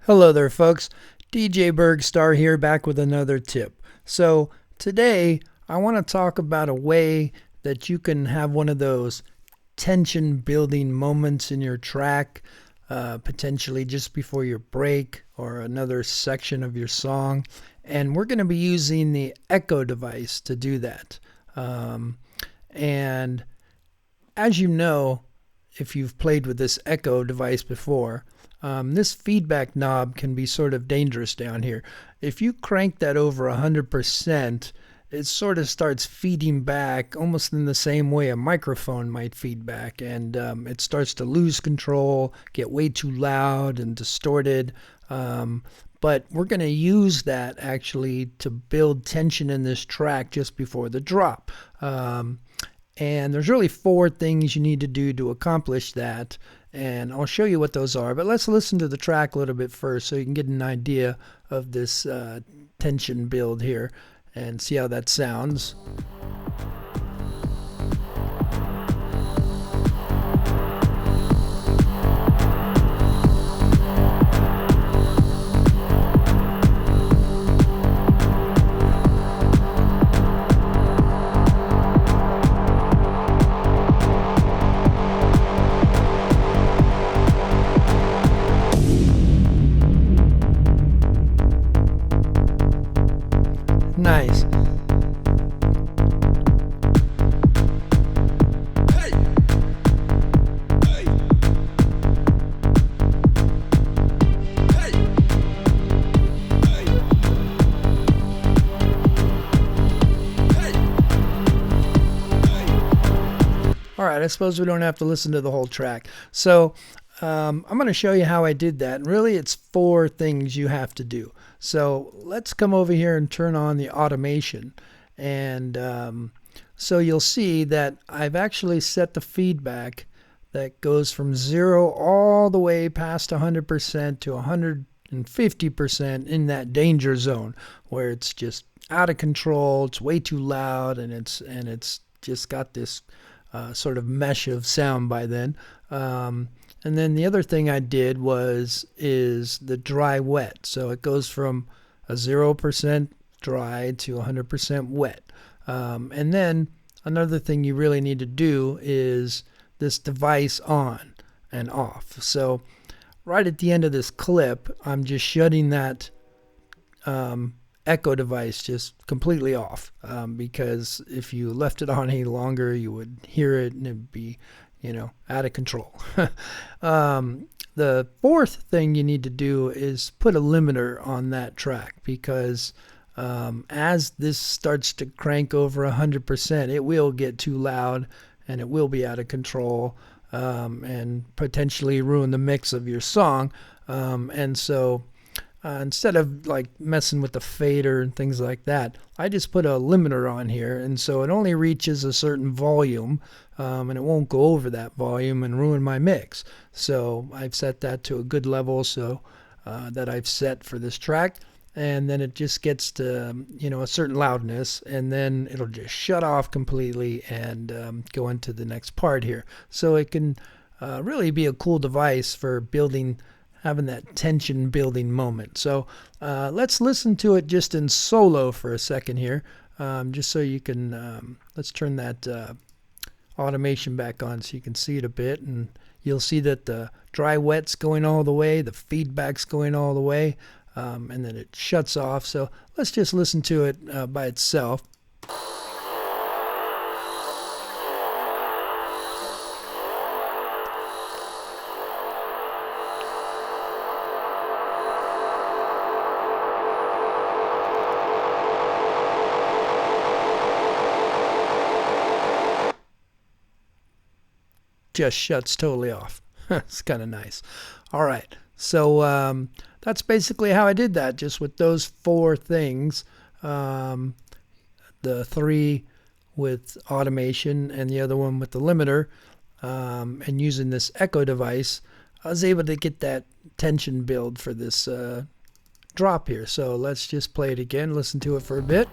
Hello there, folks. DJ Burgstarre here, back with another tip. So today I want to talk about a way that you can have one of those tension building moments in your track, potentially just before your break or another section of your song. And we're going to be using the echo device to do that. And as you know, if you've played with this echo device before, this feedback knob can be sort of dangerous down here. If you crank that over 100%, it sort of starts feeding back almost in the same way a microphone might feed back, and it starts to lose control, get way too loud and distorted. But we're going to use that actually to build tension in this track just before the drop. And there's really 4 things you need to do to accomplish that, and I'll show you what those are. But let's listen to the track a little bit first so you can get an idea of this tension build here and see how that sounds. Nice. All right, I suppose we don't have to listen to the whole track. So I'm going to show you how I did that. And really, it's 4 things you have to do. So let's come over here and turn on the automation. And so you'll see that I've actually set the feedback that goes from 0 all the way past 100% to 150% in that danger zone where it's just out of control, it's way too loud, and it's just got this sort of mesh of sound by then. And then the other thing I did is the dry wet. So it goes from a 0% dry to 100% wet. And then another thing you really need to do is this device on and off. So right at the end of this clip, I'm just shutting that echo device just completely off, because if you left it on any longer, you would hear it and it'd be, out of control. The 4th thing you need to do is put a limiter on that track, because as this starts to crank over 100%, it will get too loud and it will be out of control, and potentially ruin the mix of your song. And so instead of like messing with the fader and things like that, I just put a limiter on here, and so it only reaches a certain volume, and it won't go over that volume and ruin my mix. So I've set that to a good level, so that I've set for this track, and then it just gets to a certain loudness, and then it'll just shut off completely and go into the next part here. So it can really be a cool device for having that tension building moment. So let's listen to it just in solo for a second here, just so you can, let's turn that automation back on so you can see it a bit, and you'll see that the dry wet's going all the way, the feedback's going all the way, and then it shuts off. So let's just listen to it by itself. Just shuts totally off. It's kind of nice. All right, so that's basically how I did that, just with those 4 things. The 3 with automation and the other one with the limiter, and using this echo device, I was able to get that tension build for this drop here. So let's just play it again, listen to it for a bit.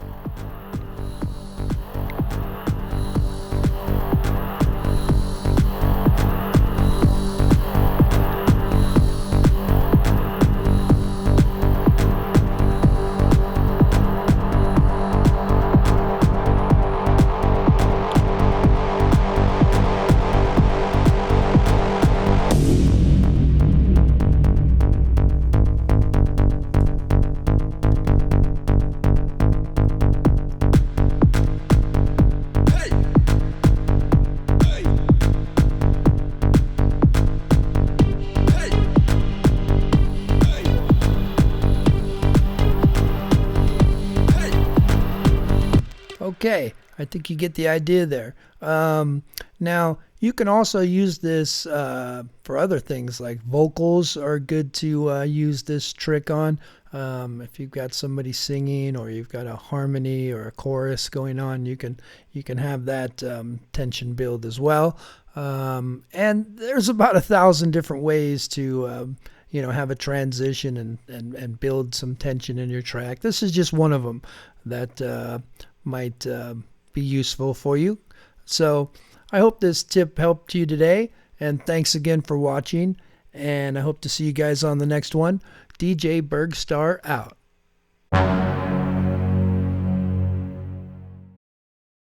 Okay, I think you get the idea there. Now, you can also use this for other things, like vocals are good to use this trick on. If you've got somebody singing, or you've got a harmony or a chorus going on, you can have that tension build as well. And there's about 1,000 different ways to have a transition and build some tension in your track. This is just one of them that might be useful for you. So I hope this tip helped you today, and thanks again for watching, and I hope to see you guys on the next one. DJ Burgstarre out.